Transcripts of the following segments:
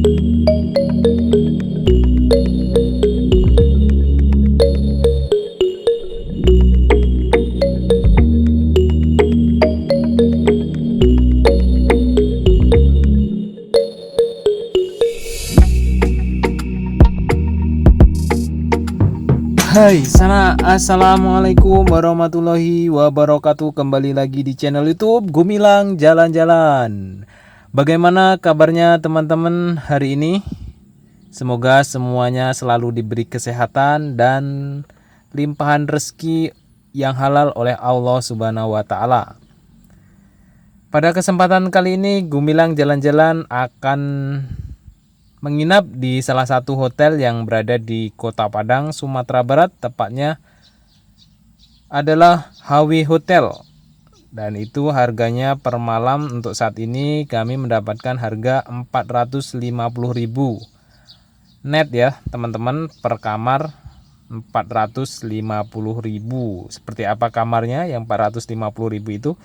Hai sana, assalamualaikum warahmatullahi wabarakatuh. Kembali lagi di channel YouTube Gumilang Jalan-Jalan. Bagaimana kabarnya teman-teman hari ini? Semoga semuanya selalu diberi kesehatan dan limpahan rezeki yang halal oleh Allah Subhanahu wa Ta'ala. Pada kesempatan kali ini Gumilang Jalan-Jalan akan menginap di salah satu hotel yang berada di Kota Padang, Sumatera Barat. Tepatnya adalah HW Hotel. Dan itu harganya per malam untuk saat ini kami mendapatkan harga 450.000 net ya teman-teman, per kamar 450.000. Seperti apa kamarnya yang 450.000 itu?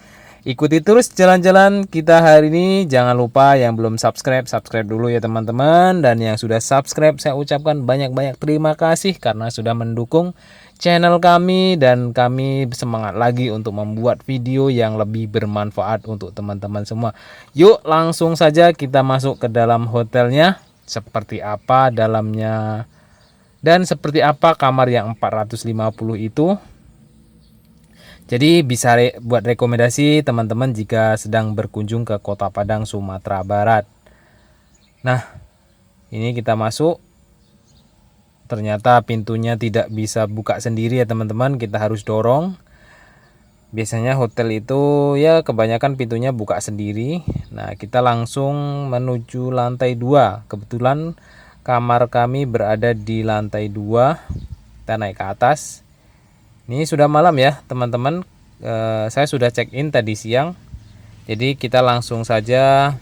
Ikuti terus jalan-jalan kita hari ini. Jangan lupa yang belum subscribe dulu ya teman-teman. Dan yang sudah subscribe saya ucapkan banyak-banyak terima kasih karena sudah mendukung channel kami. Dan kami semangat lagi untuk membuat video yang lebih bermanfaat untuk teman-teman semua. Yuk langsung saja kita masuk ke dalam hotelnya. Seperti apa dalamnya dan seperti apa kamar yang 450 itu. Jadi bisa buat rekomendasi teman-teman jika sedang berkunjung ke Kota Padang, Sumatera Barat. Nah, ini kita masuk. Ternyata pintunya tidak bisa buka sendiri ya teman-teman, kita harus dorong. Biasanya hotel itu ya kebanyakan pintunya buka sendiri. Nah, kita langsung menuju lantai 2. Kebetulan kamar kami berada di lantai 2. Kita naik ke atas. Ini sudah malam ya teman-teman, saya sudah check in tadi siang. Jadi kita langsung saja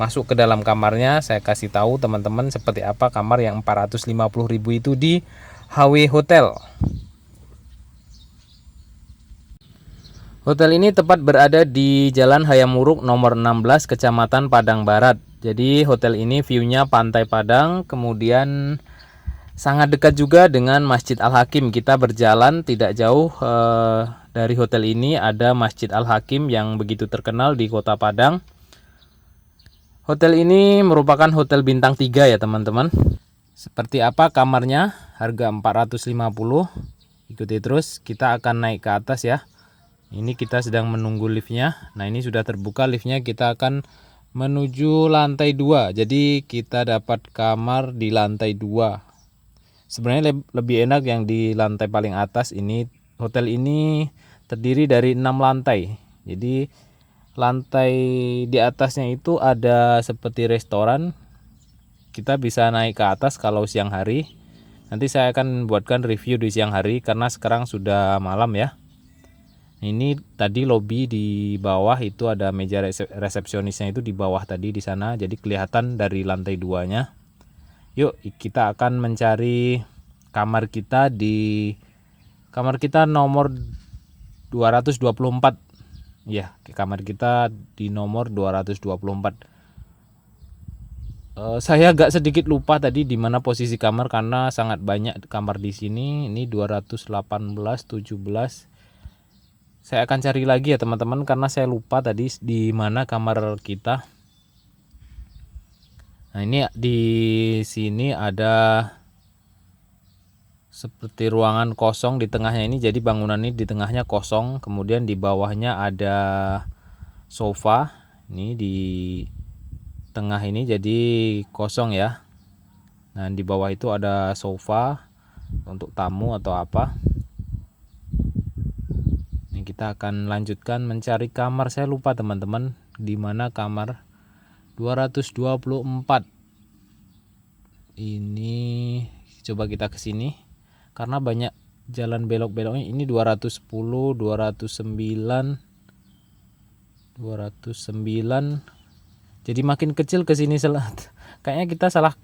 masuk ke dalam kamarnya. Saya kasih tahu teman-teman seperti apa kamar yang 450.000 itu di HW Hotel. Hotel ini tepat berada di Jalan Hayamuruk nomor 16 Kecamatan Padang Barat. Jadi hotel ini view-nya Pantai Padang, kemudian sangat dekat juga dengan Masjid Al-Hakim. Kita berjalan tidak jauh dari hotel ini ada Masjid Al-Hakim yang begitu terkenal di Kota Padang. Hotel ini merupakan hotel bintang 3 ya teman-teman. Seperti apa kamarnya? Harga 450. Ikuti terus, kita akan naik ke atas ya. Ini kita sedang menunggu liftnya. Nah, ini sudah terbuka liftnya, kita akan menuju lantai 2. Jadi kita dapat kamar di lantai 2. Sebenarnya lebih enak yang di lantai paling atas. Ini hotel ini terdiri dari 6 lantai. Jadi lantai di atasnya itu ada seperti restoran. Kita bisa naik ke atas kalau siang hari. Nanti saya akan buatkan review di siang hari karena sekarang sudah malam ya. Ini tadi lobby di bawah itu ada meja resepsionisnya itu di bawah tadi di sana. Jadi kelihatan dari lantai 2-nya. Yuk kita akan mencari kamar kita nomor 224. Ya, kamar kita di nomor 224. Saya agak sedikit lupa tadi di mana posisi kamar karena sangat banyak kamar di sini. Ini 218, 17. Saya akan cari lagi ya teman-teman karena saya lupa tadi di mana kamar kita. Nah, ini di sini ada seperti ruangan kosong di tengahnya ini. Jadi bangunan ini di tengahnya kosong, kemudian di bawahnya ada sofa. Ini di tengah ini jadi kosong ya. Nah, di bawah itu ada sofa untuk tamu atau apa. Ini kita akan lanjutkan mencari kamar. Saya lupa teman-teman di mana kamar 224. Ini coba kita ke sini karena banyak jalan belok-beloknya. Ini 210, 209, 209. Jadi makin kecil ke sini kayaknya kita salah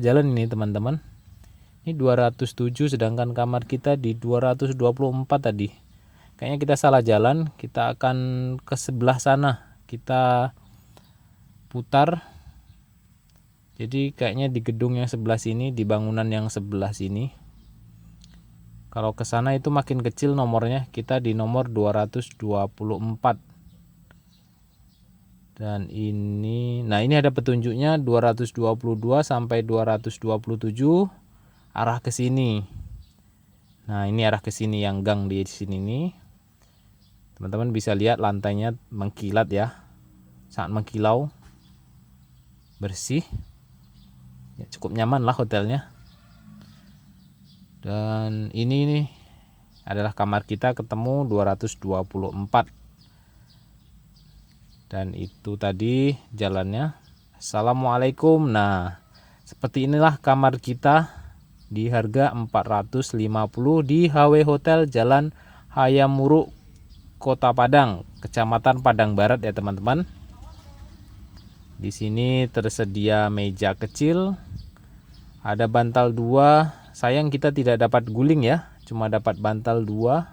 jalan ini teman-teman. Ini 207 sedangkan kamar kita di 224 tadi. Kayaknya kita salah jalan. Kita akan ke sebelah sana. Kita putar. Jadi kayaknya di gedung yang sebelah sini, di bangunan yang sebelah sini. Kalau ke sana itu makin kecil nomornya, kita di nomor 224. Dan ini, nah ini ada petunjuknya 222 sampai 227 arah ke sini. Nah, ini arah ke sini yang gang di sini nih. Teman-teman bisa lihat lantainya mengkilat ya. Sangat mengkilau. Bersih. Ya, cukup nyaman lah hotelnya. Dan ini nih adalah kamar kita, ketemu 224. Dan itu tadi jalannya. Assalamualaikum. Nah, seperti inilah kamar kita di harga 450 di HW Hotel Jalan Hayam Muruk, Kota Padang, Kecamatan Padang Barat ya teman-teman. Di sini tersedia meja kecil, ada bantal 2. Sayang kita tidak dapat guling ya, cuma dapat bantal 2.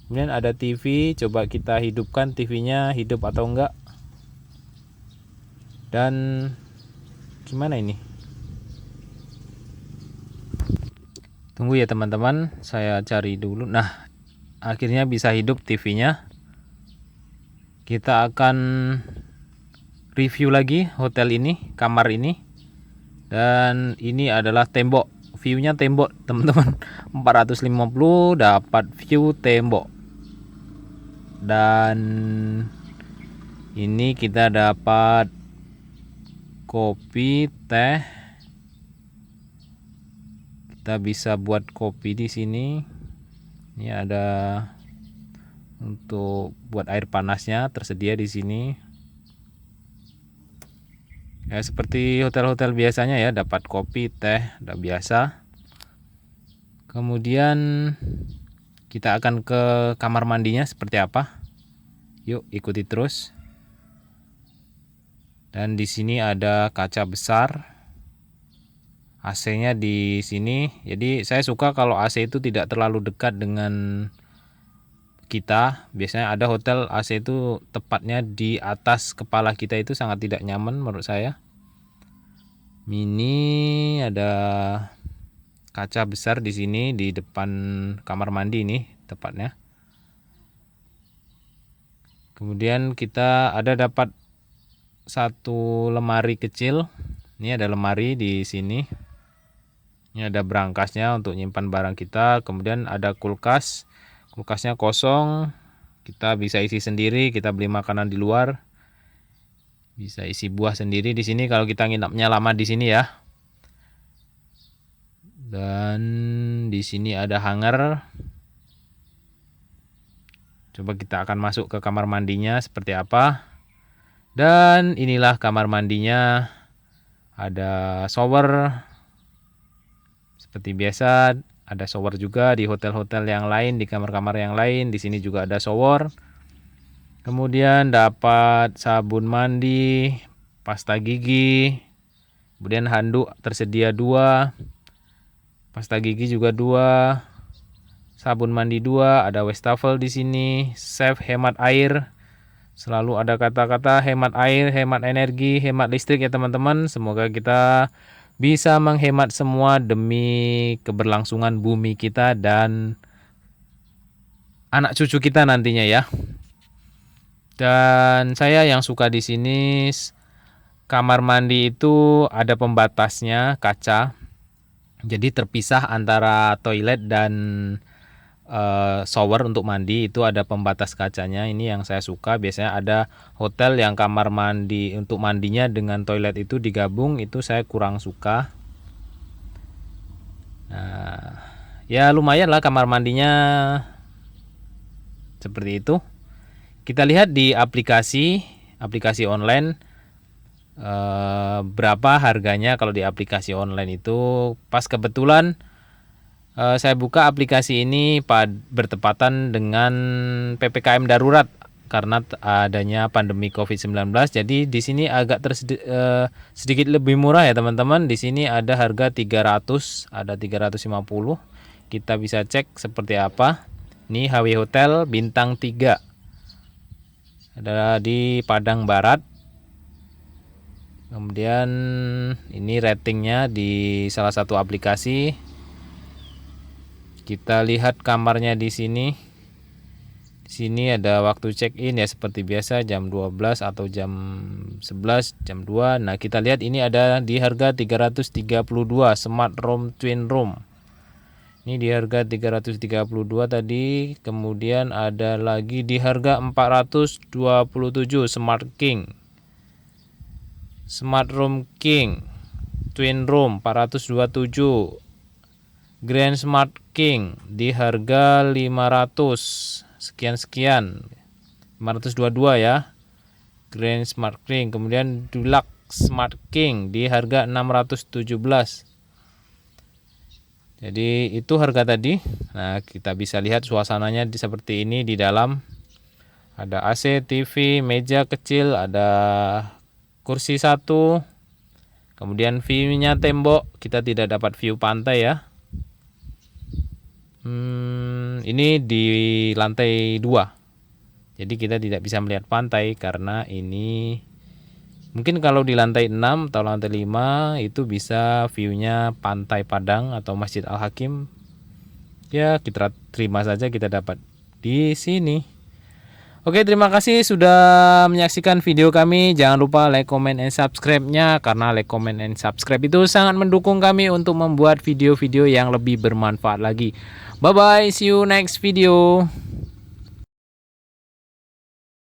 Kemudian ada TV, coba kita hidupkan TV-nya, hidup atau enggak. Dan gimana ini? Tunggu ya teman-teman, saya cari dulu. Nah, akhirnya bisa hidup TV-nya. Kita akan review lagi hotel ini, kamar ini. Dan ini adalah tembok, view-nya tembok teman-teman. 450 dapat view tembok. Dan ini kita dapat kopi, teh. Kita bisa buat kopi di sini. Ini ada untuk buat air panasnya tersedia di sini. Ya seperti hotel-hotel biasanya ya, dapat kopi, teh, udah biasa. Kemudian kita akan ke kamar mandinya seperti apa. Yuk ikuti terus. Dan di sini ada kaca besar. AC-nya di sini. Jadi saya suka kalau AC itu tidak terlalu dekat dengan kita. Biasanya ada hotel AC itu tepatnya di atas kepala kita, itu sangat tidak nyaman menurut saya. Mini ada kaca besar di sini di depan kamar mandi ini tepatnya. Kemudian kita ada dapat satu lemari kecil. Ini ada lemari di sini. Ini ada brangasnya untuk nyimpan barang kita. Kemudian ada kulkas. Kulkasnya kosong. Kita bisa isi sendiri. Kita beli makanan di luar. Bisa isi buah sendiri di sini kalau kita nginapnya lama di sini ya. Dan di sini ada hanger. Coba kita akan masuk ke kamar mandinya seperti apa. Dan inilah kamar mandinya. Ada shower. Seperti biasa, ada shower juga di hotel-hotel yang lain, di kamar-kamar yang lain. Di sini juga ada shower. Kemudian dapat sabun mandi, pasta gigi. Kemudian handuk tersedia 2. Pasta gigi juga 2. Sabun mandi 2, ada wastafel di sini. Save hemat air. Selalu ada kata-kata hemat air, hemat energi, hemat listrik ya teman-teman. Semoga kita bisa menghemat semua demi keberlangsungan bumi kita dan anak cucu kita nantinya ya. Dan saya yang suka di sini, kamar mandi itu ada pembatasnya, kaca. Jadi terpisah antara toilet dan shower untuk mandi, itu ada pembatas kacanya. Ini yang saya suka. Biasanya ada hotel yang kamar mandi untuk mandinya dengan toilet itu digabung, itu saya kurang suka. Nah, ya lumayan lah kamar mandinya seperti itu. Kita lihat di aplikasi online berapa harganya. Kalau di aplikasi online itu pas kebetulan saya buka aplikasi ini bertepatan dengan PPKM darurat karena adanya pandemi COVID-19. Jadi di sini agak sedikit lebih murah ya teman-teman. Di sini ada harga 300, ada 350. Kita bisa cek seperti apa. Ini HW Hotel bintang 3. Ada di Padang Barat. Kemudian ini ratingnya di salah satu aplikasi. Kita lihat kamarnya di sini. Di sini ada waktu check-in ya seperti biasa jam 12 atau jam 11, jam 2. Nah, kita lihat ini ada di harga 332 smart room twin room. Ini di harga 332 tadi. Kemudian ada lagi di harga 427 smart king. Smart room king twin room 427. Grand Smart King di harga 500 sekian 522 ya. Grand Smart King. Kemudian Deluxe Smart King di harga 617. Jadi itu harga tadi. Nah, kita bisa lihat suasananya seperti ini di dalam. Ada AC, TV, meja kecil, ada kursi satu. Kemudian view-nya tembok. Kita tidak dapat view pantai ya. Ini di lantai 2. Jadi kita tidak bisa melihat pantai karena ini mungkin kalau di lantai 6 atau lantai 5 itu bisa view-nya pantai Padang atau Masjid Al-Hakim. Ya, kita terima saja kita dapat di sini. Oke, terima kasih sudah menyaksikan video kami. Jangan lupa like, comment, and subscribe-nya karena like, comment, and subscribe itu sangat mendukung kami untuk membuat video-video yang lebih bermanfaat lagi. Bye-bye, see you next video.